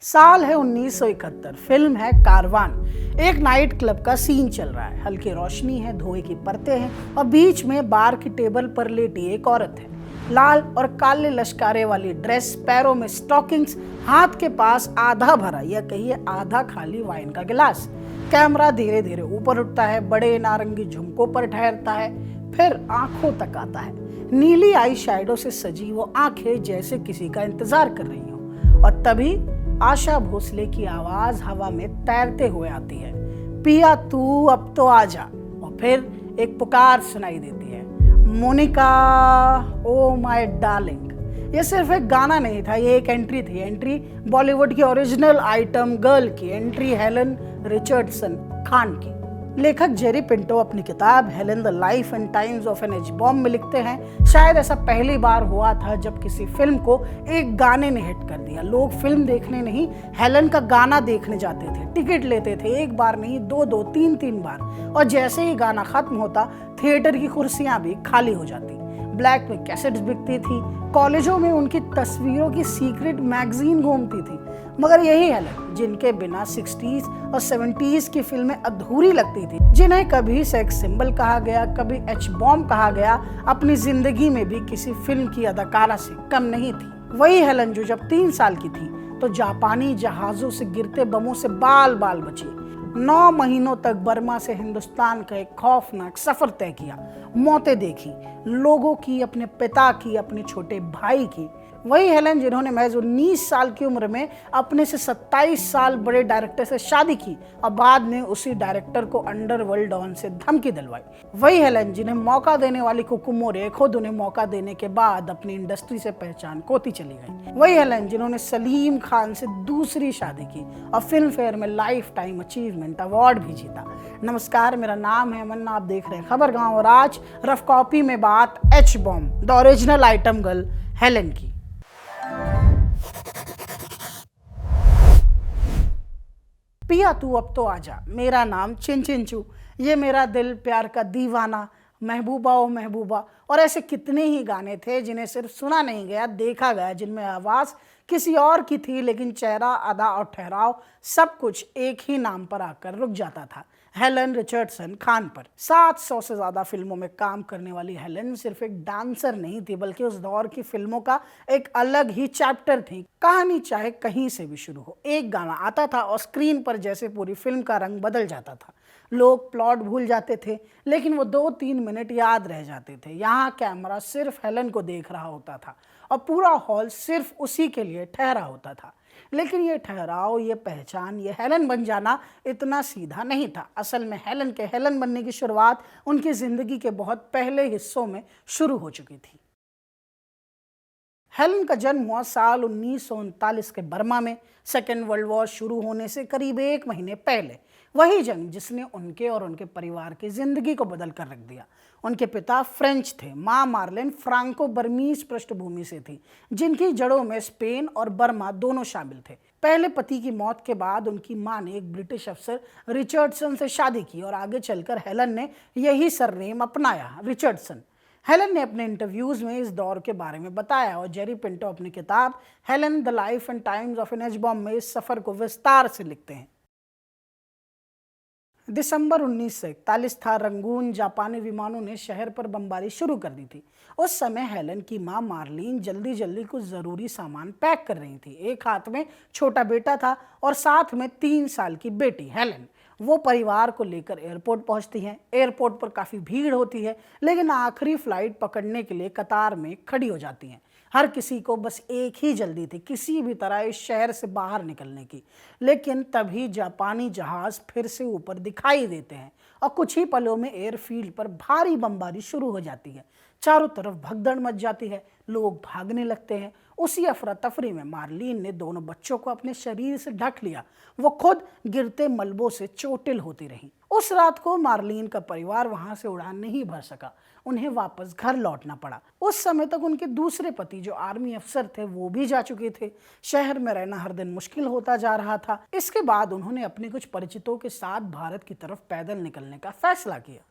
साल है 1971। फिल्म है कारवान। एक नाइट क्लब का सीन चल रहा है। हल्की रोशनी है, धुएं की परतें हैं और बीच में बार की टेबल पर लेटी एक औरत है। लाल और काले लश्कारे वाली ड्रेस, पैरों में स्टॉकिंग्स, हाथ के पास आधा भरा या कहिए आधा खाली वाइन का गिलास। कैमरा धीरे धीरे ऊपर उठता है, बड़े नारंगी झुमकों पर ठहरता है, फिर आंखों तक आता है। नीली आई शैडो से सजी वो आंखें जैसे किसी का इंतजार कर रही हो। और तभी आशा भोसले की आवाज हवा में तैरते हुए आती है, पिया तू अब तो आजा। और फिर एक पुकार सुनाई देती है, मोनिका ओ माय डार्लिंग। ये सिर्फ एक गाना नहीं था, ये एक एंट्री थी। एंट्री बॉलीवुड की ओरिजिनल आइटम गर्ल की एंट्री, हेलन रिचर्डसन खान की। लेखक जेरी पिंटो अपनी किताब Helen the life and times of an H bomb में लिखते हैं, शायद ऐसा पहली बार हुआ था जब किसी फिल्म को एक गाने ने हिट कर दिया। लोग फिल्म देखने नहीं, हेलन का गाना देखने जाते थे, टिकट लेते थे, एक बार नहीं, दो दो तीन तीन बार। और जैसे ही गाना खत्म होता, थिएटर की कुर्सियां भी खाली हो जाती। ब्लैक में कैसेट्स बिकती थी, कॉलेजों में उनकी तस्वीरों की सीक्रेट मैगजीन घूमती थी। मगर यही हेलन, जिनके बिना 60s और 70s की फिल्में अधूरी लगती थी, जिन्हें कभी सेक्स सिंबल कहा गया, कभी एच-बॉम्ब कहा गया, अपनी जिंदगी में भी किसी फिल्म की अदाकारा से कम नहीं थी। वही हेलन जो जब 3 साल की थी तो जापानी जहाजों से गिरते बमों से बाल बाल बची, 9 महीनों तक बर्मा से हिंदुस्तान का एक खौफनाक सफर तय किया, मौतें देखी, लोगों की, अपने पिता की, अपने छोटे भाई की। वही हेलन जिन्होंने महज 19 साल की उम्र में अपने से 27 साल बड़े डायरेक्टर से शादी की और बाद में उसी डायरेक्टर को अंडरवर्ल्ड डॉन से धमकी दिलवाई। वही हेलन जिन्हें मौका देने वाली कुकुमोरे खुद उन्हें मौका देने के बाद अपनी इंडस्ट्री से पहचान खोती चली गई। वही हेलन जिन्होंने सलीम खान से दूसरी शादी की और फिल्म फेयर में लाइफ टाइम अचीवमेंट अवार्ड भी जीता। नमस्कार, मेरा नाम है अमन, आप देख रहे हैं खबर गांव और आज रफ कॉपी में बात H-bomb the original item girl Helen की। पिया तू अब तो आजा, मेरा नाम चिंचिंचू, ये मेरा दिल प्यार का दीवाना, महबूबा ओ महबूबा, और ऐसे कितने ही गाने थे जिन्हें सिर्फ सुना नहीं गया, देखा गया, जिनमें आवाज किसी और की थी लेकिन चेहरा, अदा और ठहराव सब कुछ एक ही नाम पर आकर रुक जाता था, हेलन रिचर्डसन खान पर। 700 से ज्यादा फिल्मों में काम करने वाली हेलन सिर्फ एक डांसर नहीं थी, बल्कि उस दौर की फिल्मों का एक अलग ही चैप्टर थी। कहानी चाहे कहीं से भी शुरू हो, एक गाना आता था और स्क्रीन पर जैसे पूरी फिल्म का रंग बदल जाता था। लोग प्लॉट भूल जाते थे लेकिन वो 2-3 मिनट याद रह जाते थे। यहाँ कैमरा सिर्फ हेलन को देख रहा होता था और पूरा हॉल सिर्फ उसी के लिए ठहरा होता था। लेकिन ये ठहराव, ये पहचान, ये हेलन बन जाना इतना सीधा नहीं था। असल में हेलन के हेलन बनने की शुरुआत उनकी जिंदगी के बहुत पहले हिस्सों में शुरू हो चुकी थी। हेलन का जन्म हुआ साल 1939 के बर्मा में, सेकेंड वर्ल्ड वॉर शुरू होने से करीब 1 महीने पहले। वही जंग जिसने उनके और उनके परिवार की जिंदगी को बदल कर रख दिया। उनके पिता फ्रेंच थे, माँ मार्लेन फ्रांको बर्मीज पृष्ठभूमि से थी, जिनकी जड़ों में स्पेन और बर्मा दोनों शामिल थे। पहले पति की मौत के बाद उनकी माँ ने एक ब्रिटिश अफसर रिचर्डसन से शादी की और आगे चलकर हेलन ने यही सरनेम अपनाया, रिचर्डसन। हेलन ने अपने इंटरव्यूज में इस दौर के बारे में बताया और जेरी पिंटो अपनी किताब Helen the life and times of an H bomb में इस सफर को विस्तार से लिखते हैं। दिसंबर 1941 था। रंगून जापानी विमानों ने शहर पर बमबारी शुरू कर दी थी। उस समय हेलन की मां मार्लिन जल्दी जल्दी कुछ जरूरी सामान पैक कर रही थी। एक हाथ में छोटा बेटा था और साथ में 3 साल की बेटी हेलन। वो परिवार को लेकर एयरपोर्ट पहुंचती हैं। एयरपोर्ट पर काफ़ी भीड़ होती है, लेकिन आखिरी फ्लाइट पकड़ने के लिए कतार में खड़ी हो जाती हैं। हर किसी को बस एक ही जल्दी थी, किसी भी तरह इस शहर से बाहर निकलने की। लेकिन तभी जापानी जहाज फिर से ऊपर दिखाई देते हैं और कुछ ही पलों में एयरफील्ड पर भारी बमबारी शुरू हो जाती है। चारों तरफ भगदड़ मच जाती है, लोग भागने लगते हैं। उसी अफरा तफरी में मार्लिन ने दोनों बच्चों को अपने शरीर से ढक लिया। वो खुद गिरते मलबों से चोटिल होती रहीं। उस रात को मार्लिन का परिवार वहां से उड़ान नहीं भर सका, उन्हें वापस घर लौटना पड़ा। उस समय तक उनके दूसरे पति जो आर्मी अफसर थे वो भी जा चुके थे। शहर में रहना हर दिन मुश्किल होता जा रहा था। इसके बाद उन्होंने अपने कुछ परिचितों के साथ भारत की तरफ पैदल निकलने का फैसला किया।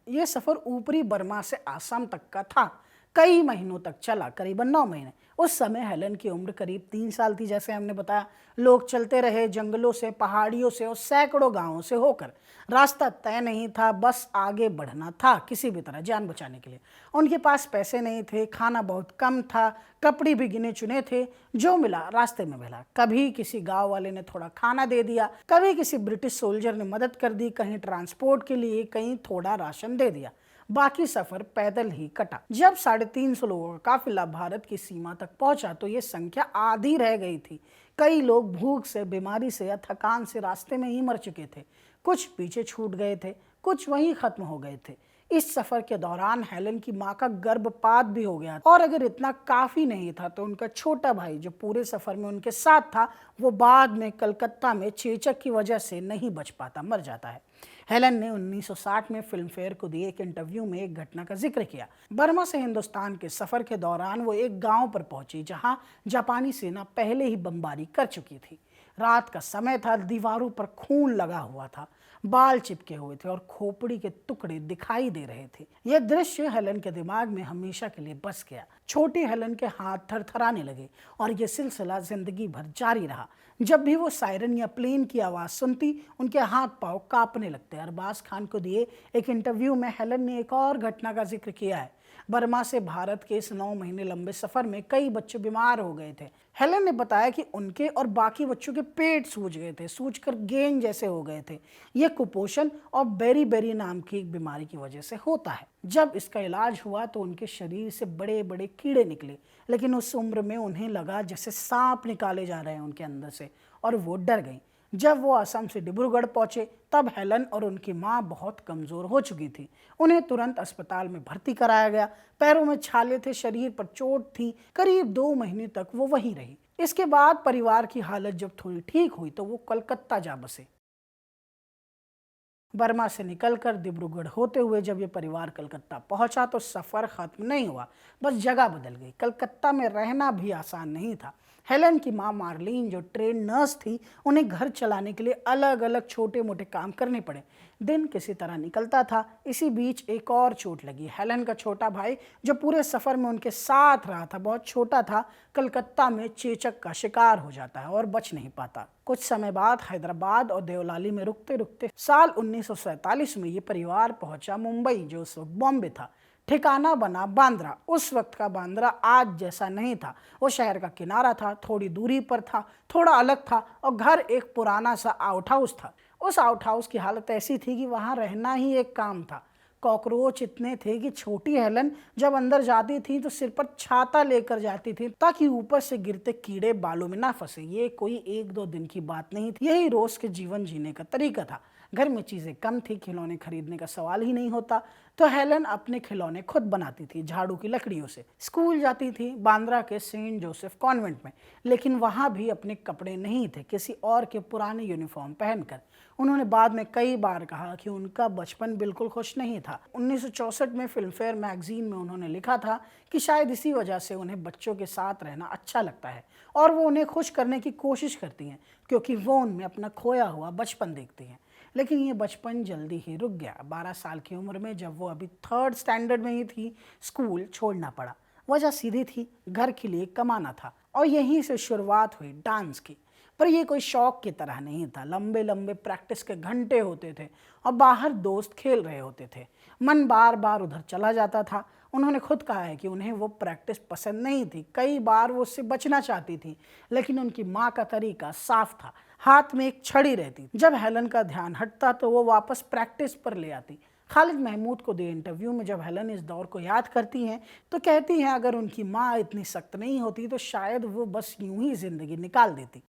यह सफर ऊपरी बर्मा से आसाम तक का था। कई महीनों तक चला, करीबन 9 महीने। उस समय हेलन की उम्र करीब 3 साल थी। जैसे हमने बताया, लोग चलते रहे जंगलों से, पहाड़ियों से और सैकड़ों गांवों से होकर। रास्ता तय नहीं था, बस आगे बढ़ना था किसी भी तरह जान बचाने के लिए। उनके पास पैसे नहीं थे, खाना बहुत कम था, कपड़े भी गिने चुने थे। जो मिला रास्ते में मिला। कभी किसी गांव वाले ने थोड़ा खाना दे दिया, कभी किसी ब्रिटिश सोल्जर ने मदद कर दी, कहीं ट्रांसपोर्ट के लिए, कहीं थोड़ा राशन दे दिया। बाकी सफर पैदल ही कटा। जब 350 लोगों का काफिला भारत की सीमा तक पहुंचा तो ये संख्या आधी रह गई थी। कई लोग भूख से, बीमारी से या थकान से रास्ते में ही मर चुके थे। कुछ पीछे छूट गए थे, कुछ वहीं खत्म हो गए थे। इस सफर के दौरान हेलन की मां का गर्भपात भी हो गया और अगर इतना काफी नहीं था तो उनका छोटा भाई जो पूरे सफर में उनके साथ था, वो बाद में कलकत्ता में चेचक की वजह से नहीं बच पाता, मर जाता है। हेलन ने 1960 में फिल्म फेयर को दिए एक इंटरव्यू में एक घटना का जिक्र किया। बर्मा से हिंदुस्तान के सफर के दौरान वो एक गांव पर पहुंची जहां जापानी सेना पहले ही बमबारी कर चुकी थी। रात का समय था, दीवारों पर खून लगा हुआ था, बाल चिपके हुए थे और खोपड़ी के टुकड़े दिखाई दे रहे थे। यह दृश्य हेलन के दिमाग में हमेशा के लिए बस गया। छोटी हेलन के हाथ थरथराने लगे और यह सिलसिला जिंदगी भर जारी रहा। जब भी वो सायरन या प्लेन की आवाज सुनती, उनके हाथ पांव कांपने लगते। अरबाज खान को दिए एक इंटरव्यू में हेलन ने एक और घटना का जिक्र किया है। बर्मा से भारत के इस 9 महीने लंबे सफर में कई बच्चे बीमार हो गए थे। हेलन ने बताया कि उनके और बाकी बच्चों के पेट सूज गए थे, सूजकर गेंद जैसे हो गए थे। यह कुपोषण और बेरी नाम की एक बीमारी की वजह से होता है। जब इसका इलाज हुआ तो उनके शरीर से बड़े बड़े कीड़े निकले, लेकिन उस उम्र में उन्हें लगा जैसे सांप निकाले जा रहे हैं उनके अंदर से, और वो डर गई। जब वो असम से डिब्रूगढ़ पहुंचे तब हेलन और उनकी मां बहुत कमजोर हो चुकी थी। उन्हें तुरंत अस्पताल में भर्ती कराया गया। पैरों में छाले थे, शरीर पर चोट थी। करीब 2 महीने तक वो वहीं रही। इसके बाद परिवार की हालत जब थोड़ी ठीक हुई तो वो कलकत्ता जा बसे। बर्मा से निकलकर डिब्रूगढ़ होते हुए जब ये परिवार कलकत्ता पहुंचा तो सफर खत्म नहीं हुआ, बस जगह बदल गई। कलकत्ता में रहना भी आसान नहीं था। हेलन की मां मार्लिन जो ट्रेन नर्स थी, उन्हें घर चलाने के लिए अलग अलग छोटे मोटे काम करने पड़े। दिन किसी तरह निकलता था। इसी बीच एक और चोट लगी। हेलन का छोटा भाई जो पूरे सफर में उनके साथ रहा था, बहुत छोटा था, कलकत्ता में चेचक का शिकार हो जाता है और बच नहीं पाता। कुछ समय बाद हैदराबाद और देवलाली में रुकते रुकते साल 1947 में ये परिवार पहुंचा मुंबई, जो उस वक्त बॉम्बे था। ठिकाना बना बांद्रा। उस वक्त का बांद्रा आज जैसा नहीं था। वो शहर का किनारा था, थोड़ी दूरी पर था, थोड़ा अलग था, और घर एक पुराना सा आउट हाउस था। उस आउट हाउस की हालत ऐसी थी कि वहां रहना ही एक काम था। कॉकरोच इतने थे कि छोटी हेलन जब अंदर जाती थी तो सिर पर छाता लेकर जाती थी ताकि ऊपर से गिरते कीड़े बालों में ना फंसे। ये कोई 1-2 दिन की बात नहीं थी, यही रोज के जीवन जीने का तरीका था। घर में चीजें कम थी, खिलौने खरीदने का सवाल ही नहीं होता, तो हेलन अपने खिलौने खुद बनाती थी झाड़ू की लकड़ियों से। स्कूल जाती थी बांद्रा के सेंट जोसेफ कॉन्वेंट में, लेकिन वहां भी अपने कपड़े नहीं थे, किसी और के पुराने यूनिफॉर्म पहनकर। उन्होंने बाद में कई बार कहा कि उनका बचपन बिल्कुल खुश नहीं था। 1964 में फिल्म फेयर मैगजीन में उन्होंने लिखा था कि शायद इसी वजह से उन्हें बच्चों के साथ रहना अच्छा लगता है और वो उन्हें खुश करने की कोशिश करती हैं, क्योंकि वो उनमें अपना खोया हुआ बचपन देखती हैं। लेकिन ये बचपन जल्दी ही रुक गया। 12 साल की उम्र में जब वो अभी 3rd स्टैंडर्ड में ही थी, स्कूल छोड़ना पड़ा। वजह सीधी थी, घर के लिए कमाना था, और यहीं से शुरुआत हुई डांस की। पर यह कोई शौक की तरह नहीं था। लंबे लंबे प्रैक्टिस के घंटे होते थे और बाहर दोस्त खेल रहे होते थे। मन बार बार उधर चला जाता था। उन्होंने खुद कहा है कि उन्हें वो प्रैक्टिस पसंद नहीं थी। कई बार वो उससे बचना चाहती थी, लेकिन उनकी माँ का तरीका साफ था। हाथ में एक छड़ी रहती। जब हेलन का ध्यान हटता तो वो वापस प्रैक्टिस पर ले आती। खालिद महमूद को दिए इंटरव्यू में जब हेलन इस दौर को याद करती हैं तो कहती हैं अगर उनकी माँ इतनी सख्त नहीं होती तो शायद वो बस यूं ही जिंदगी निकाल देती।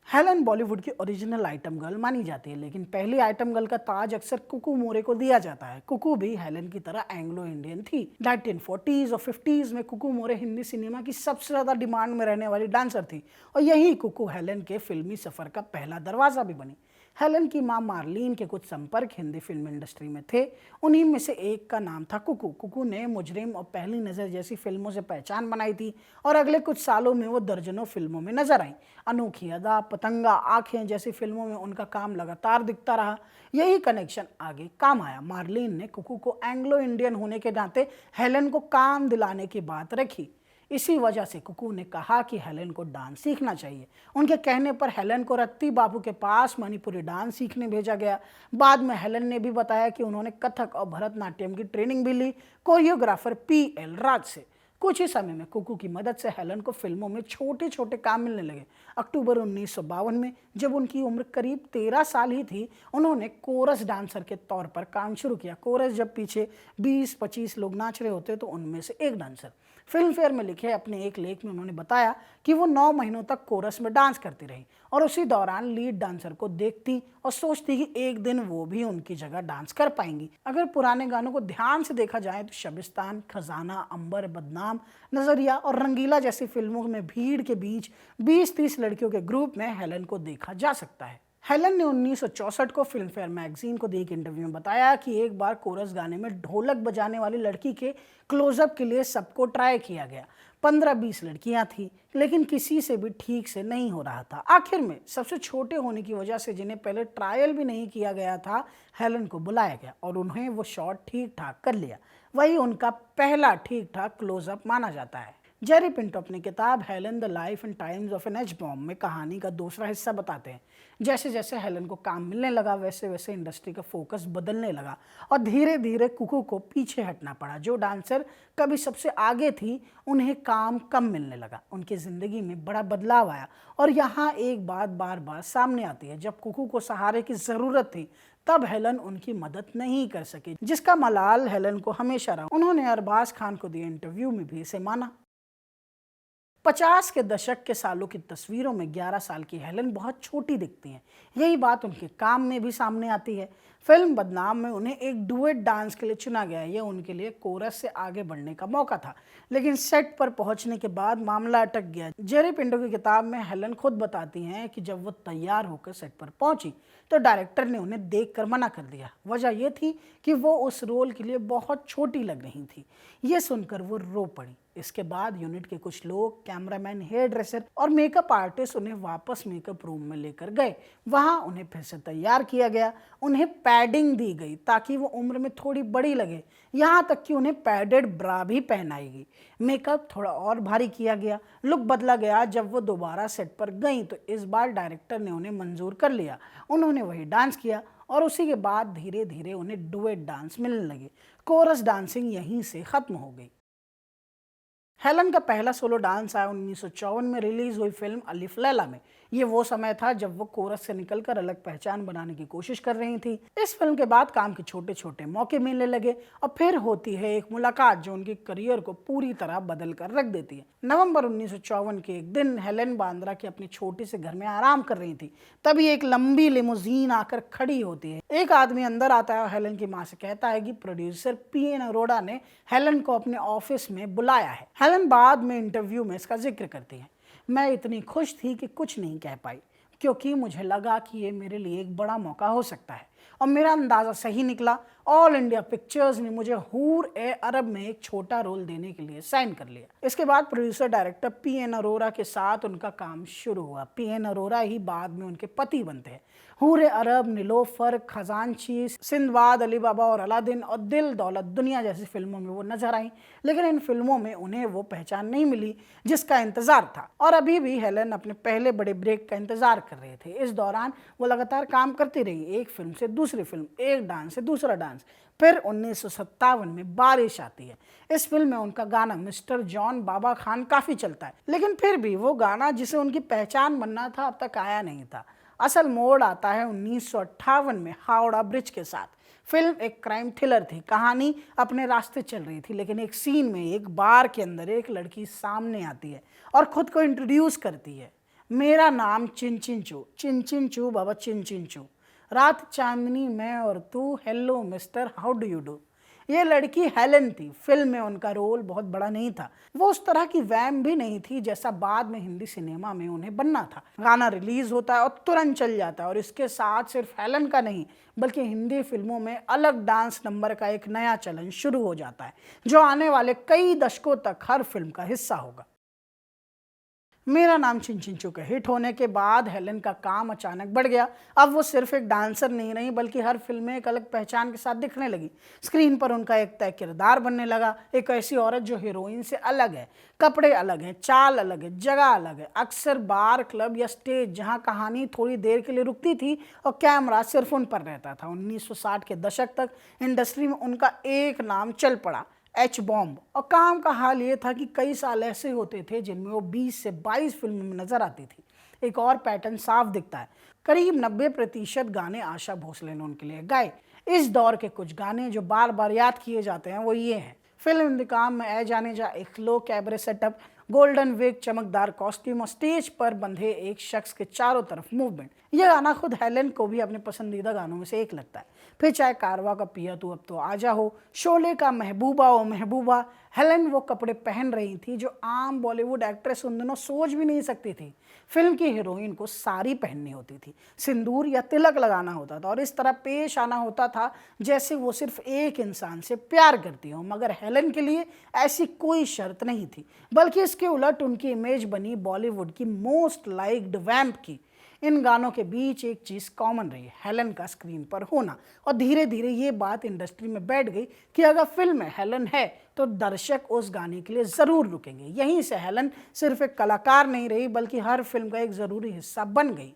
हेलन बॉलीवुड की ओरिजिनल आइटम गर्ल मानी जाती है, लेकिन पहली आइटम गर्ल का ताज अक्सर कुकू मोरे को दिया जाता है। कुकू भी हेलन की तरह एंग्लो इंडियन थी। 1940s और 50s में कुकू मोरे हिंदी सिनेमा की सबसे ज्यादा डिमांड में रहने वाली डांसर थी, और यही कुकू हेलन के फिल्मी सफर का पहला दरवाजा भी बनी। हेलन की मां मार्लिन के कुछ संपर्क हिंदी फिल्म इंडस्ट्री में थे। उन्हीं में से एक का नाम था कुकू। कुकू ने मुजरिम और पहली नज़र जैसी फिल्मों से पहचान बनाई थी और अगले कुछ सालों में वो दर्जनों फिल्मों में नजर आई। अनोखी अदा, पतंगा, आंखें जैसी फिल्मों में उनका काम लगातार दिखता रहा। यही कनेक्शन आगे काम आया। मार्लिन ने कुकू को एंग्लो इंडियन होने के नाते हेलन को काम दिलाने की बात रखी। इसी वजह से कुकू ने कहा कि हेलन को डांस सीखना चाहिए। उनके कहने पर हेलन को रत्ती बाबू के पास मणिपुरी डांस सीखने भेजा गया। बाद में हेलन ने भी बताया कि उन्होंने कथक और भरतनाट्यम की ट्रेनिंग भी ली कोरियोग्राफर पीएल राज से। कुछ ही समय में कुकू की मदद से हेलन को फिल्मों में छोटे छोटे काम मिलने लगे। अक्टूबर 1952 में जब उनकी उम्र करीब 13 साल ही थी, उन्होंने कोरस डांसर के तौर पर काम शुरू किया। कोरस जब पीछे 20-25 लोग नाच रहे होते तो उनमें से एक डांसर। फिल्म फेयर में लिखे अपने एक लेख में उन्होंने बताया कि वो 9 महीनों तक कोरस में डांस करती रही और उसी दौरान लीड डांसर को देखती और सोचती कि एक दिन वो भी उनकी जगह डांस कर पाएंगी। अगर पुराने गानों को ध्यान से देखा जाए तो शबिस्तान, खजाना, अंबर, बदनाम, नजरिया और रंगीला जैसी फिल्मों में भीड़ के बीच 20-30 लड़कियों के ग्रुप में हेलन को देखा जा सकता है। हेलन ने 1964 को फिल्म फेयर मैगजीन को दी एक इंटरव्यू में बताया कि एक बार कोरस गाने में ढोलक बजाने वाली लड़की के क्लोजअप के लिए सबको ट्राई किया गया। 15-20 लड़कियां थी, लेकिन किसी से भी ठीक से नहीं हो रहा था। आखिर में सबसे छोटे होने की वजह से, जिन्हें पहले ट्रायल भी नहीं किया गया था, हेलन को बुलाया गया और उन्हें वो शॉट ठीक ठाक कर लिया। वही उनका पहला ठीक ठाक क्लोजअप माना जाता है। जेरी पिंटो अपनी किताब Helen the life and times of an H bomb में कहानी का दूसरा हिस्सा बताते हैं। जैसे जैसे हेलन को काम मिलने लगा, वैसे वैसे इंडस्ट्री का फोकस बदलने लगा और धीरे धीरे कुकू को पीछे हटना पड़ा। जो डांसर कभी सबसे आगे थी, उन्हें काम कम मिलने लगा। उनकी ज़िंदगी में बड़ा बदलाव आया और यहाँ एक बात बार बार सामने आती है। जब कुकू को सहारे की ज़रूरत थी, तब हेलन उनकी मदद नहीं कर सकी, जिसका मलाल हेलन को हमेशा रहा। उन्होंने अरबाज खान को दिए इंटरव्यू में भी इसे माना। 50 के दशक के सालों की तस्वीरों में 11 साल की हेलन बहुत छोटी दिखती हैं। यही बात उनके काम में भी सामने आती है। फिल्म बदनाम में उन्हें एक डुएट डांस के लिए चुना गया। यह उनके लिए कोरस से आगे बढ़ने का मौका था, लेकिन सेट पर पहुंचने के बाद मामला अटक गया। जेरी पिंटो की किताब में हेलन खुद बताती हैं कि जब वो तैयार होकर सेट पर पहुंची तो डायरेक्टर ने उन्हें देखकर मना कर दिया। वजह यह थी कि वो उस रोल के लिए बहुत छोटी लग रही थी। ये सुनकर वो रो पड़ी। इसके बाद यूनिट के कुछ लोग, कैमरामैन, हेयर ड्रेसर और मेकअप आर्टिस्ट उन्हें वापस मेकअप रूम में लेकर गए। वहां उन्हें फिर से तैयार किया गया। उन्हें पैडिंग दी गई ताकि वो उम्र में थोड़ी बड़ी लगे। यहाँ तक कि उन्हें पैडेड ब्रा भी पहनाई गई। मेकअप थोड़ा और भारी किया गया। लुक बदला गया। जब वो दोबारा सेट पर गई तो इस बार डायरेक्टर ने उन्हें मंजूर कर लिया। उन्होंने वही डांस किया और उसी के बाद धीरे धीरे उन्हें डुएट डांस मिलने लगे। कोरस डांसिंग यहीं से खत्म हो गई। हेलन का पहला सोलो डांस आया 1954 में रिलीज हुई फिल्म अलिफ लैला में। ये वो समय था जब वो कोरस से निकलकर अलग पहचान बनाने की कोशिश कर रही थी। इस फिल्म के बाद काम के छोटे छोटे मौके मिलने लगे और फिर होती है एक मुलाकात जो उनकी करियर को पूरी तरह बदल कर रख देती है। नवंबर 1954 के एक दिन हेलन बांद्रा के अपने छोटे से घर में आराम कर रही थी। तभी एक लंबी लिमोजीन आकर खड़ी होती है। एक आदमी अंदर आता है और हेलन की मां से कहता है कि प्रोड्यूसर पीएन अरोड़ा ने हेलन को अपने ऑफिस में बुलाया है। हेलन बाद में इंटरव्यू में इसका जिक्र करती है। मैं इतनी खुश थी कि कुछ नहीं कह पाई, क्योंकि मुझे लगा कि ये मेरे लिए एक बड़ा मौका हो सकता है और मेरा अंदाज़ा सही निकला। ऑल इंडिया पिक्चर्स ने मुझे हूर ए अरब में एक छोटा रोल देने के लिए साइन कर लिया। इसके बाद प्रोड्यूसर डायरेक्टर पीएन अरोरा के साथ उनका काम शुरू हुआ। पीएन अरोरा ही बाद में उनके पति बनते हैं। हूर ए अरब, नीलोफर, खजांची, सिंदबाद, अली बाबा और अलादीन और दिल दौलत दुनिया जैसी फिल्मों में वो नजर आई, लेकिन इन फिल्मों में उन्हें वो पहचान नहीं मिली जिसका इंतजार था। और अभी भी हेलन अपने पहले बड़े ब्रेक का इंतजार कर रहे थे। इस दौरान वो लगातार काम करती रही, एक फिल्म से दूसरी फिल्म, एक डांस से दूसरा डांस। फिर 1957 में बारिश आती है। इस फिल्म में उनका गाना मिस्टर जॉन बाबा खान काफी चलता है, लेकिन फिर भी वो गाना जिसे उनकी पहचान बनना था अब तक आया नहीं था। असल मोड़ आता है 1958 में हावड़ा ब्रिज के साथ। फिल्म एक क्राइम थ्रिलर थी। कहानी अपने रास्ते चल रही थी, लेकिन एक सीन में एक बार के अंदर एक लड़की सामने आती है और खुद को इंट्रोड्यूस करती है। मेरा नाम चिंचिंचू बाबा चिंचिंचू। रात चांदनी मैं और तू, hello mister, how do you do. ये लड़की हेलन थी। फिल्म में उनका रोल बहुत बड़ा नहीं था, वो उस तरह की वैम भी नहीं थी जैसा बाद में हिंदी सिनेमा में उन्हें बनना था। गाना रिलीज होता है और तुरंत चल जाता है, और इसके साथ सिर्फ हेलन का नहीं बल्कि हिंदी फिल्मों में अलग डांस नंबर का एक नया चलन शुरू हो जाता है, जो आने वाले कई दशकों तक हर फिल्म का हिस्सा होगा। मेरा नाम छिन छिन चुके हिट होने के बाद हेलन का काम अचानक बढ़ गया। अब वो सिर्फ एक डांसर नहीं रही बल्कि हर फिल्म में एक अलग पहचान के साथ दिखने लगी। स्क्रीन पर उनका एक तय किरदार बनने लगा, एक ऐसी औरत जो हीरोइन से अलग है। कपड़े अलग हैं, चाल अलग है, जगह अलग है। अक्सर बार, क्लब या स्टेज जहाँ कहानी थोड़ी देर के लिए रुकती थी और कैमरा सिर्फ उन पर रहता था। 1960 के दशक तक इंडस्ट्री में उनका एक नाम चल पड़ा, एच बॉम्ब। और काम का हाल ये था कि कई साल ऐसे होते थे जिनमें वो 20 से 22 फिल्मों में नजर आती थी। एक और पैटर्न साफ दिखता है, करीब 90% गाने आशा भोसले ने उनके लिए गाए। इस दौर के कुछ गाने जो बार बार याद किए जाते हैं वो ये हैं: फिल्म इंतकाम में ए जाने जा, एक लो कैबरे सेटअप, गोल्डन विग, चमकदार कॉस्ट्यूम और स्टेज पर बंधे एक शख्स के चारों तरफ मूवमेंट। यह गाना खुद हेलन को भी अपने पसंदीदा गानों में से एक लगता है। फिर चाहे कारवा का पिया तू अब तो आजा हो, शोले का महबूबा ओ महबूबा, हेलन वो कपड़े पहन रही थी जो आम बॉलीवुड एक्ट्रेस उन दिनों सोच भी नहीं सकती थी। फिल्म की हीरोइन को साड़ी पहननी होती थी, सिंदूर या तिलक लगाना होता था और इस तरह पेश आना होता था जैसे वो सिर्फ एक इंसान से प्यार करती हो। मगर हेलन के लिए ऐसी कोई शर्त नहीं थी, बल्कि इसके उलट उनकी इमेज बनी बॉलीवुड की मोस्ट लाइक्ड वैम्प की। इन गानों के बीच एक चीज़ कॉमन रही, हेलन का स्क्रीन पर होना। और धीरे धीरे ये बात इंडस्ट्री में बैठ गई कि अगर फिल्म में हेलन है तो दर्शक उस गाने के लिए ज़रूर रुकेंगे। यहीं से हेलन सिर्फ एक कलाकार नहीं रही बल्कि हर फिल्म का एक ज़रूरी हिस्सा बन गई।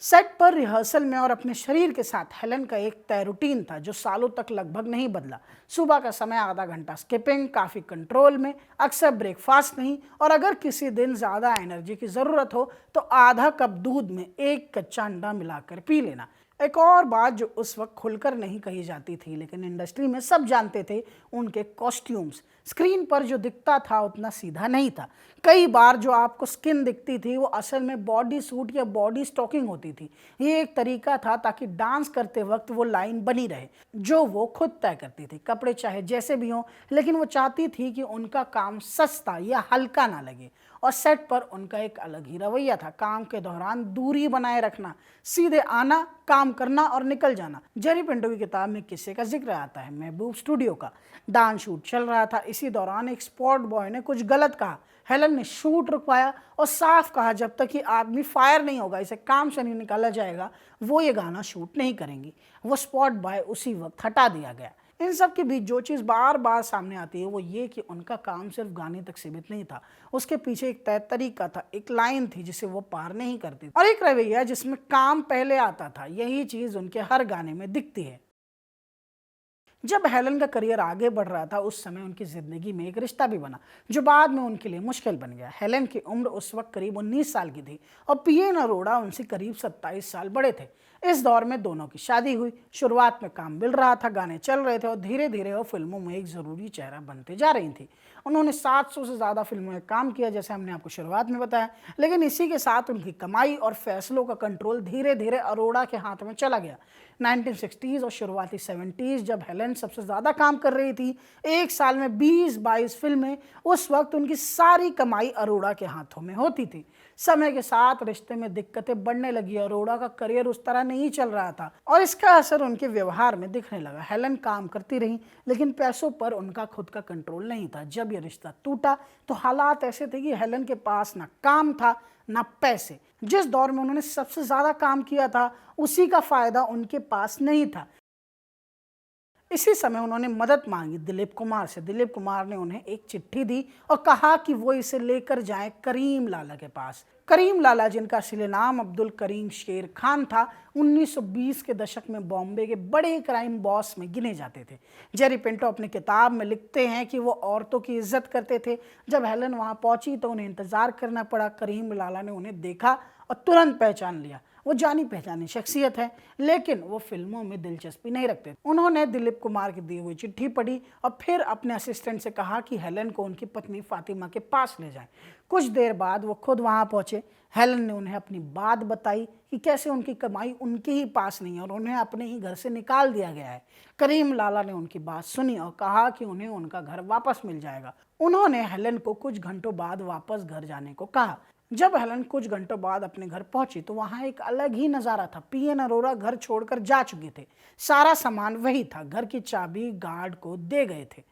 सेट पर, रिहर्सल में और अपने शरीर के साथ हेलन का एक तय रूटीन था जो सालों तक लगभग नहीं बदला। सुबह का समय आधा घंटा स्किपिंग, काफ़ी कंट्रोल में, अक्सर ब्रेकफास्ट नहीं, और अगर किसी दिन ज़्यादा एनर्जी की ज़रूरत हो तो आधा कप दूध में एक कच्चा अंडा मिलाकर पी लेना। एक और बात जो उस वक्त खुलकर नहीं कही जाती थी लेकिन इंडस्ट्री में सब जानते थे, उनके कॉस्ट्यूम्स। स्क्रीन पर जो दिखता था उतना सीधा नहीं था। कई बार जो आपको स्किन दिखती थी वो असल में बॉडी सूट या बॉडी स्टॉकिंग होती थी। ये एक तरीका था ताकि डांस करते वक्त वो लाइन बनी रहे जो वो खुद तय करती थी। कपड़े चाहे जैसे भी हों, लेकिन वो चाहती थी कि उनका काम सस्ता या हल्का ना लगे। और सेट पर उनका एक अलग ही रवैया था, काम के दौरान दूरी बनाए रखना, सीधे आना, काम करना और निकल जाना। जेरी पिंटो की किताब में किस्से का जिक्र आता है, महबूब स्टूडियो का। डांस शूट चल रहा था, इसी दौरान एक स्पॉट बॉय ने कुछ गलत कहा। हेलन ने शूट रुकवाया और साफ कहा जब तक कि आदमी फायर नहीं होगा, इसे काम से नहीं निकाला जाएगा, वो ये गाना शूट नहीं करेंगी। वो स्पॉट बॉय उसी वक्त हटा दिया गया। इन सब के बीच जो चीज़ बार बार सामने आती है वो ये कि उनका काम सिर्फ गाने तक सीमित नहीं था, उसके पीछे एक तय तरीका था, एक लाइन थी जिसे वो पार नहीं करती और एक रवैया जिसमें काम पहले आता था। यही चीज़ उनके हर गाने में दिखती है। जब हेलन का करियर आगे बढ़ रहा था उस समय उनकी ज़िंदगी में एक रिश्ता भी बना जो बाद में उनके लिए मुश्किल बन गया। हेलन की उम्र उस वक्त करीब 19 साल की थी और पीएन अरोड़ा उनसे करीब 27 साल बड़े थे। इस दौर में दोनों की शादी हुई। शुरुआत में काम मिल रहा था, गाने चल रहे थे और धीरे धीरे वो फिल्मों में एक ज़रूरी चेहरा बनते जा रही थी। उन्होंने 700 से ज़्यादा फिल्मों में काम किया जैसे हमने आपको शुरुआत में बताया, लेकिन इसी के साथ उनकी कमाई और फैसलों का कंट्रोल धीरे धीरे अरोड़ा के हाथ में चला गया। 1960s और शुरुआती 70s जब हेलन सबसे ज़्यादा काम कर रही थी, एक साल में 20-22 फिल्में, उस वक्त उनकी सारी कमाई अरोड़ा के हाथों में होती थी। समय के साथ रिश्ते में दिक्कतें बढ़ने लगी, अरोड़ा का करियर उस तरह नहीं चल रहा था और इसका असर उनके व्यवहार में दिखने लगा। हेलन काम करती रही लेकिन पैसों पर उनका खुद का कंट्रोल नहीं था। जब यह रिश्ता टूटा तो हालात ऐसे थे कि हेलन के पास ना काम था ना पैसे। जिस दौर में उन्होंने सबसे ज़्यादा काम किया था उसी का फ़ायदा उनके पास नहीं था। इसी समय उन्होंने मदद मांगी दिलीप कुमार से। दिलीप कुमार ने उन्हें एक चिट्ठी दी और कहा कि वो इसे लेकर जाएं करीम लाला के पास। करीम लाला, जिनका असली नाम अब्दुल करीम शेर खान था, 1920 के दशक में बॉम्बे के बड़े क्राइम बॉस में गिने जाते थे। जेरी पिंटो अपनी किताब में लिखते हैं कि वो औरतों की इज्जत करते थे। जब हेलन वहाँ पहुंची तो उन्हें इंतज़ार करना पड़ा। करीम लाला ने उन्हें देखा और तुरंत पहचान लिया। वो जानी पहचानी शख्सियत है लेकिन वो फिल्मों में दिलचस्पी नहीं रखते। उन्होंने दिलीप कुमार की दी हुई चिट्ठी पढ़ी और फिर अपने असिस्टेंट से कहा कि हेलन को उनकी पत्नी फातिमा के पास ले जाएं। कुछ देर बाद वो खुद वहां पहुंचे। हेलन ने उन्हें अपनी बात बताई कि कैसे उनकी कमाई उनके ही पास नहीं है और उन्हें अपने ही घर से निकाल दिया गया है। करीम लाला ने उनकी बात सुनी और कहा कि उन्हें उनका घर वापस मिल जाएगा। उन्होंने हेलन को कुछ घंटों बाद वापस घर जाने को कहा। जब हेलन कुछ घंटों बाद अपने घर पहुंची तो वहां एक अलग ही नजारा था। पीएन अरोरा घर छोड़कर जा चुके थे। सारा सामान वही था। घर की चाबी गार्ड को दे गए थे।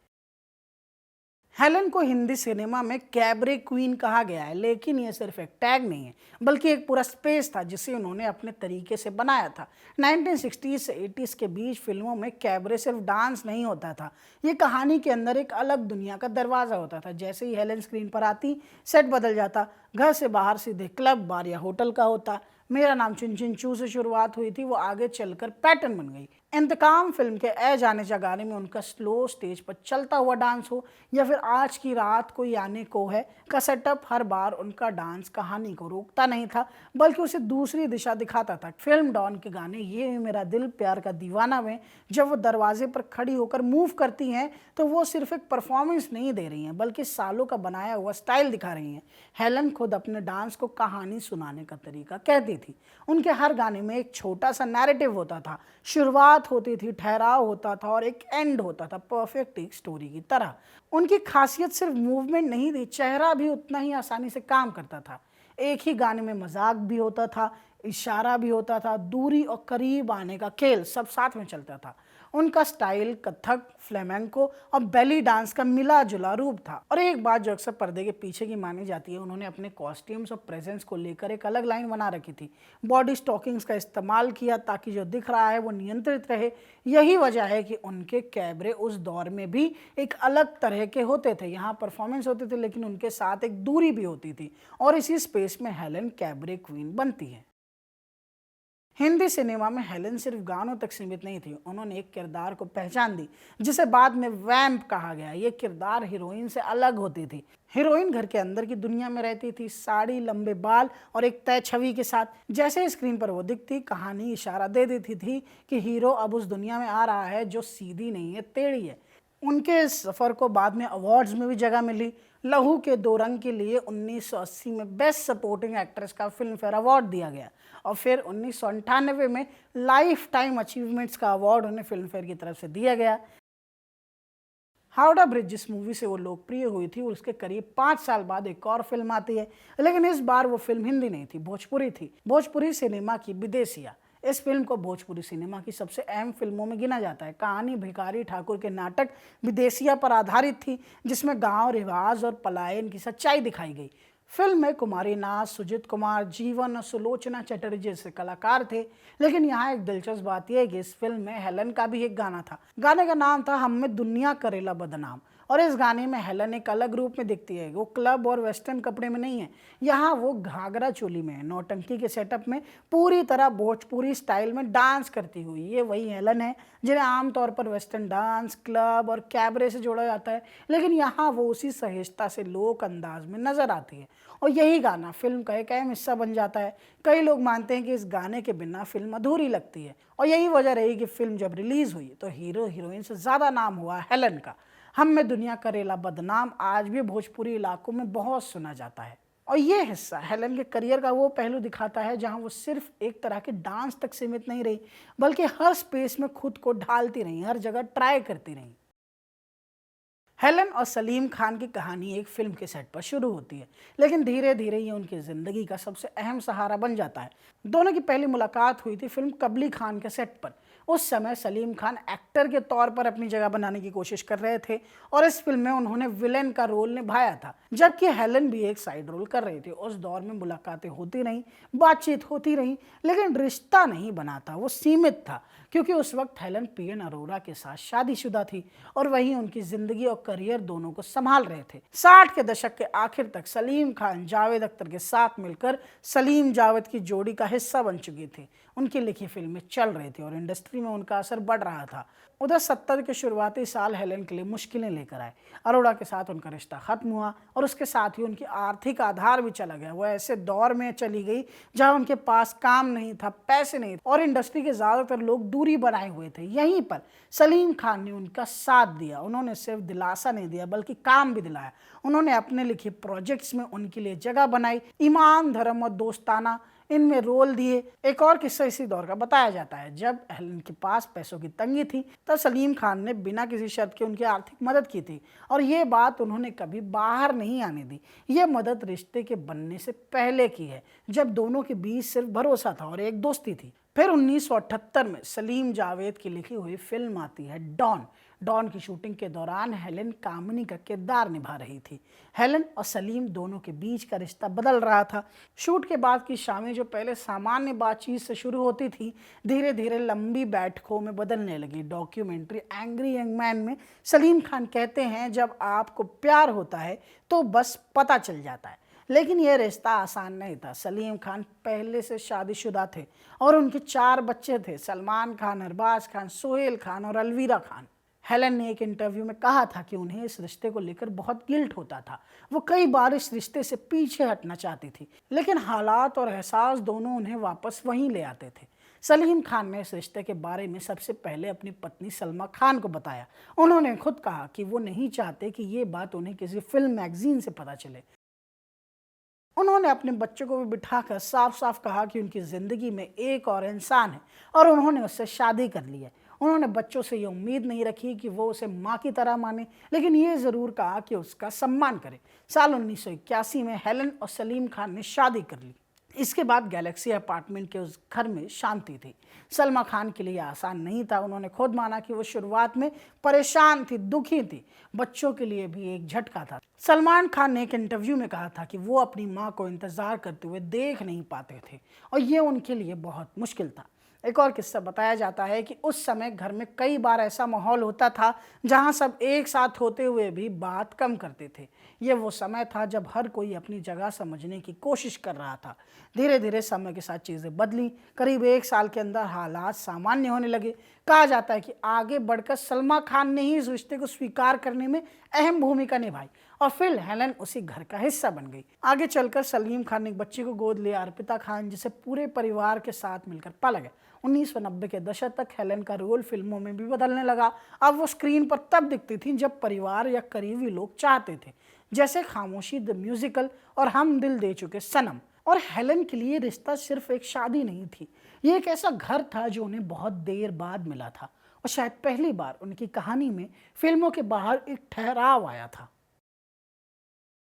हेलन को हिंदी सिनेमा में कैबरे क्वीन कहा गया है, लेकिन यह सिर्फ एक टैग नहीं है बल्कि एक पूरा स्पेस था जिसे उन्होंने अपने तरीके से बनाया था। 1960 से 80s के बीच फिल्मों में कैबरे सिर्फ डांस नहीं होता था, ये कहानी के अंदर एक अलग दुनिया का दरवाज़ा होता था। जैसे ही हेलन स्क्रीन पर आती सेट बदल जाता। घर से बाहर सीधे क्लब, बार या होटल का होता। मेरा नाम चिन चिन चू से शुरुआत हुई थी, वो आगे चलकर पैटर्न बन गई। इंतकाम फिल्म के ए जाने जा गाने में उनका स्लो स्टेज पर चलता हुआ डांस हो या फिर आज की रात कोई आने को है का सेटअप, हर बार उनका डांस कहानी को रोकता नहीं था बल्कि उसे दूसरी दिशा दिखाता था। फिल्म डॉन के गाने ये मेरा दिल प्यार का दीवाना में जब वो दरवाजे पर खड़ी होकर मूव करती हैं तो वो सिर्फ एक परफॉर्मेंस नहीं दे रही हैं बल्कि सालों का बनाया हुआ स्टाइल दिखा रही हैं। हेलन खुद अपने डांस को कहानी सुनाने का तरीका कहती थी। उनके हर गाने में एक छोटा सा नैरेटिव होता था। शुरुआत होती थी, ठहराव होता था और एक एंड होता था, परफेक्ट एक स्टोरी की तरह। उनकी खासियत सिर्फ मूवमेंट नहीं थी, चेहरा भी उतना ही आसानी से काम करता था। एक ही गाने में मजाक भी होता था, इशारा भी होता था, दूरी और करीब आने का खेल सब साथ में चलता था। उनका स्टाइल कथक, फ्लेमेंको और बेली डांस का मिला जुला रूप था। और एक बात जो अक्सर पर्दे के पीछे की मानी जाती है, उन्होंने अपने कॉस्ट्यूम्स और प्रेजेंस को लेकर एक अलग लाइन बना रखी थी। बॉडी स्टॉकिंग्स का इस्तेमाल किया ताकि जो दिख रहा है वो नियंत्रित रहे। यही वजह है कि उनके कैबरे उस दौर में भी एक अलग तरह के होते थे। यहाँ परफॉर्मेंस होते थे लेकिन उनके साथ एक दूरी भी होती थी और इसी स्पेस में हेलन कैबरे क्वीन बनती है। हिंदी सिनेमा में हेलन सिर्फ गानों तक सीमित नहीं थी, उन्होंने एक किरदार को पहचान दी जिसे बाद में वैम्प कहा गया। ये किरदार हीरोइन से अलग होती थी। हीरोइन घर के अंदर की दुनिया में रहती थी, साड़ी, लंबे बाल और एक तय छवि के साथ। जैसे स्क्रीन पर वो दिखती, कहानी इशारा दे देती थी कि हीरो अब उस दुनिया में आ रहा है जो सीधी नहीं है, टेढ़ी है। उनके इस सफ़र को बाद में अवार्ड्स में भी जगह मिली। लहू के दो रंग के लिए 1980 में बेस्ट सपोर्टिंग एक्ट्रेस का फिल्म फेयर अवार्ड दिया गया और फिर 1998 में लाइफ टाइम अचीवमेंट्स का अवार्ड उन्हें फिल्म फेयर की तरफ से दिया गया। हावड़ा ब्रिज जिस मूवी से वो लोकप्रिय हुई थी उसके करीब 5 साल बाद एक और फिल्म आती है, लेकिन इस बार वो फिल्म हिंदी नहीं थी, भोजपुरी थी। भोजपुरी सिनेमा की विदेशिया। इस फिल्म को भोजपुरी सिनेमा की सबसे अहम फिल्मों में गिना जाता है। कहानी भिखारी ठाकुर के नाटक विदेशिया पर आधारित थी जिसमें गांव रिवाज और पलायन की सच्चाई दिखाई गई। फिल्म में कुमारी नाज, सुजीत कुमार, जीवन और सुलोचना चटर्जी जैसे कलाकार थे। लेकिन यहाँ एक दिलचस्प बात यह है कि इस फिल्म में हेलन का भी एक गाना था। गाने का नाम था हम में दुनिया करेला बदनाम और इस गाने में हेलन एक अलग रूप में दिखती है। वो क्लब और वेस्टर्न कपड़े में नहीं है, यहाँ वो घाघरा चोली में है, नौटंकी के सेटअप में पूरी तरह भोजपुरी स्टाइल में डांस करती हुई। ये वही हेलन है जिन्हें आमतौर पर वेस्टर्न डांस, क्लब और कैबरे से जोड़ा जाता है, लेकिन यहाँ वो उसी सहजता से लोक अंदाज में नजर आती है और यही गाना फिल्म का एक अहम हिस्सा बन जाता है। कई लोग मानते हैं कि इस गाने के बिना फिल्म अधूरी लगती है और यही वजह रही कि फिल्म जब रिलीज हुई तो हीरो हीरोइन से ज़्यादा नाम हुआ हेलन का। हम में दुनिया करेला बदनाम आज भी भोजपुरी इलाकों में बहुत सुना जाता है और ये हिस्सा हेलन के करियर का वो पहलू दिखाता है जहां वो सिर्फ एक तरह के डांस तक सीमित नहीं रही बल्कि हर स्पेस में खुद को ढालती रही, हर जगह ट्राई करती रही। हेलन और सलीम खान की कहानी एक फिल्म के सेट पर शुरू होती है, लेकिन धीरे धीरे ये उनकी ज़िंदगी का सबसे अहम सहारा बन जाता है। दोनों की पहली मुलाकात हुई थी फिल्म कबली खान के सेट पर। उस समय सलीम खान एक्टर के तौर पर अपनी जगह बनाने की कोशिश कर रहे थे और इस फिल्म में उन्होंने विलेन का रोल निभाया था, जबकि हेलन भी एक साइड रोल कर रही थी। उस दौर में मुलाकातें होती रहीं, बातचीत होती रही, लेकिन रिश्ता नहीं बना था, वो सीमित था क्योंकि उस वक्त हेलन पीएन अरोरा के साथ शादीशुदा थी और वही उनकी जिंदगी और करियर दोनों को संभाल रहे थे। 60 के दशक के आखिर तक सलीम खान जावेद अख्तर के साथ मिलकर सलीम जावेद की जोड़ी का हिस्सा बन चुकी थी। उनकी लिखी फिल्में चल रही थी और इंडस्ट्री इंडस्ट्री में उनका असर बढ़ रहा था। उधर 70 के शुरुआती साल हेलेन के लिए मुश्किलें लेकर आए। अरोड़ा के साथ उनका रिश्ता खत्म हुआ और उसके साथ ही उनकी आर्थिक आधार भी चला गया। वो ऐसे दौर में चली गई जहां उनके पास काम नहीं था, पैसे नहीं थे और इंडस्ट्री के ज़्यादातर लोग दूरी बनाए हुए थे। यहीं पर सलीम खान ने उनका साथ दिया। उन्होंने सिर्फ दिलासा नहीं दिया बल्कि काम भी दिलाया। उन्होंने अपने लिखे प्रोजेक्ट्स में उनके लिए जगह बनाई, ईमान, धर्म और दोस्ताना इनमें रोल दिए। एक और किस्सा इसी दौर का बताया जाता है। जब हेलेन के पास पैसों की तंगी थी तब सलीम खान ने बिना किसी शर्त के उनकी आर्थिक मदद की थी और ये बात उन्होंने कभी बाहर नहीं आने दी। ये मदद रिश्ते के बनने से पहले की है, जब दोनों के बीच सिर्फ भरोसा था और एक दोस्ती थी। फिर 1978 में सलीम जावेद की लिखी हुई फिल्म आती है डॉन। डॉन की शूटिंग के दौरान हेलेन कामिनी का किरदार निभा रही थी। हेलेन और सलीम दोनों के बीच का रिश्ता बदल रहा था। शूट के बाद की शामें जो पहले सामान्य बातचीत से शुरू होती थी, धीरे धीरे लंबी बैठकों में बदलने लगी। डॉक्यूमेंट्री एंग्री यंग मैन में सलीम खान कहते हैं, जब आपको प्यार होता है तो बस पता चल जाता है। लेकिन यह रिश्ता आसान नहीं था। सलीम खान पहले से शादीशुदा थे और उनके 4 बच्चे थे, सलमान खान, अरबाज खान, सोहेल खान और अलवीरा खान। हेलेन ने एक इंटरव्यू में कहा था कि उन्हें इस रिश्ते को लेकर बहुत गिल्ट होता था। वो कई बार इस रिश्ते से पीछे हटना चाहती थी, लेकिन हालात और एहसास दोनों उन्हें वापस वहीं ले आते थे। सलीम खान ने इस रिश्ते के बारे में सबसे पहले अपनी पत्नी सलमा खान को बताया। उन्होंने खुद कहा कि वो नहीं चाहते कि ये बात उन्हें किसी फिल्म मैगजीन से पता चले। उन्होंने अपने बच्चों को भी बिठाकर साफ साफ कहा कि उनकी ज़िंदगी में एक और इंसान है और उन्होंने उससे शादी कर ली है। उन्होंने बच्चों से ये उम्मीद नहीं रखी कि वो उसे माँ की तरह माने, लेकिन ये ज़रूर कहा कि उसका सम्मान करे। साल 1981 में हेलेन और सलीम खान ने शादी कर ली। इसके बाद गैलेक्सी अपार्टमेंट के उस घर में शांति थी। सलमा खान के लिए आसान नहीं था। उन्होंने खुद माना कि वो शुरुआत में परेशान थी, दुखी थी। बच्चों के लिए भी एक झटका था। सलमान खान ने एक इंटरव्यू में कहा था कि वो अपनी माँ को इंतज़ार करते हुए देख नहीं पाते थे और ये उनके लिए बहुत मुश्किल था। एक और किस्सा बताया जाता है कि उस समय घर में कई बार ऐसा माहौल होता था जहां सब एक साथ होते हुए भी बात कम करते थे। ये वो समय था जब हर कोई अपनी जगह समझने की कोशिश कर रहा था। धीरे धीरे समय के साथ चीज़ें बदली। करीब 1 साल के अंदर हालात सामान्य होने लगे। कहा जाता है कि आगे बढ़कर सलमा खान ने ही इस रिश्ते को स्वीकार करने में अहम भूमिका निभाई और फिर हेलेन उसी घर का हिस्सा बन गई। आगे चलकर सलीम खान ने एक बच्चे को गोद लिया, अर्पिता खान, जिसे पूरे परिवार के साथ मिलकर पाला गया। 1990 के दशक तक हेलेन का रोल फिल्मों में भी बदलने लगा। अब वो स्क्रीन पर तब दिखती थी जब परिवार या करीबी लोग चाहते थे, जैसे खामोशी, द म्यूजिकल और हम दिल दे चुके सनम। और हेलेन के लिए रिश्ता सिर्फ एक शादी नहीं थी, ये एक ऐसा घर था जो उन्हें बहुत देर बाद मिला था और शायद पहली बार उनकी कहानी में फिल्मों के बाहर एक ठहराव आया था।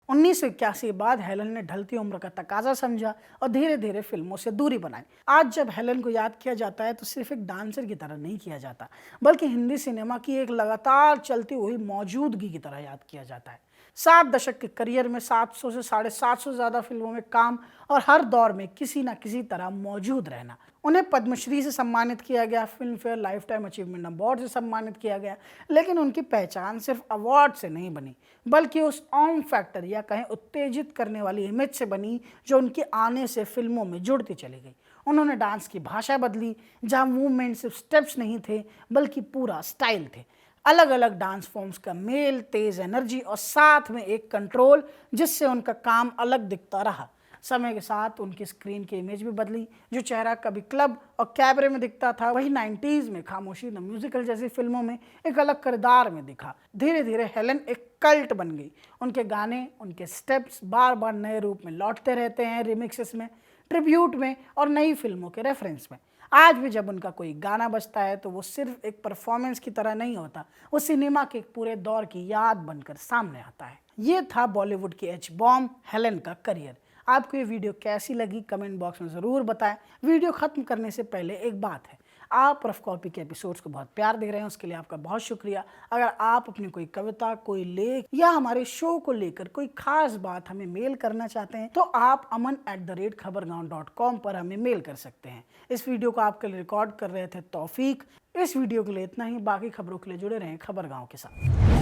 1981 के बाद हेलेन ने ढलती उम्र का तकाजा समझा और धीरे धीरे फिल्मों से दूरी बनाई। आज जब हेलेन को याद किया जाता है तो सिर्फ एक डांसर की तरह नहीं किया जाता, बल्कि हिंदी सिनेमा की एक लगातार चलती हुई मौजूदगी की तरह याद किया जाता है। 7 दशक के करियर में 700 से 750 से ज़्यादा फिल्मों में काम और हर दौर में किसी न किसी तरह मौजूद रहना। उन्हें पद्मश्री से सम्मानित किया गया, film fair life time achievement award से सम्मानित किया गया, लेकिन उनकी पहचान सिर्फ अवार्ड से नहीं बनी, बल्कि उस ऑन फैक्टर या कहें उत्तेजित करने वाली इमेज से बनी जो उनके आने से फिल्मों में जुड़ती चली गई। उन्होंने डांस की भाषा बदली, जहाँ मूवमेंट सिर्फ स्टेप्स नहीं थे बल्कि पूरा स्टाइल थे। अलग अलग डांस फॉर्म्स का मेल, तेज एनर्जी और साथ में एक कंट्रोल, जिससे उनका काम अलग दिखता रहा। समय के साथ उनकी स्क्रीन की इमेज भी बदली। जो चेहरा कभी क्लब और कैबरे में दिखता था, वही 90s में खामोशी, द म्यूजिकल जैसी फिल्मों में एक अलग किरदार में दिखा। धीरे धीरे हेलेन एक कल्ट बन गई। उनके गाने, उनके स्टेप्स बार बार नए रूप में लौटते रहते हैं, रिमिक्सेस में, ट्रिब्यूट में और नई फिल्मों के रेफरेंस में। आज भी जब उनका कोई गाना बजता है तो वो सिर्फ एक परफॉर्मेंस की तरह नहीं होता, वो सिनेमा के एक पूरे दौर की याद बनकर सामने आता है। ये था बॉलीवुड की एच बॉम्ब हेलेन का करियर। आपको ये वीडियो कैसी लगी कमेंट बॉक्स में ज़रूर बताएं। वीडियो ख़त्म करने से पहले एक बात है, आप रफ कॉपी के एपिसोड्स को बहुत प्यार दे रहे हैं, उसके लिए आपका बहुत शुक्रिया। अगर आप अपनी कोई कविता, कोई लेख या हमारे शो को लेकर कोई खास बात हमें मेल करना चाहते हैं तो आप aman@khabargaon.com पर हमें मेल कर सकते हैं। इस वीडियो को आपके लिए रिकॉर्ड कर रहे थे तौफीक। इस वीडियो के लिए इतना ही। बाकी खबरों के लिए जुड़े रहें खबरगांव के साथ।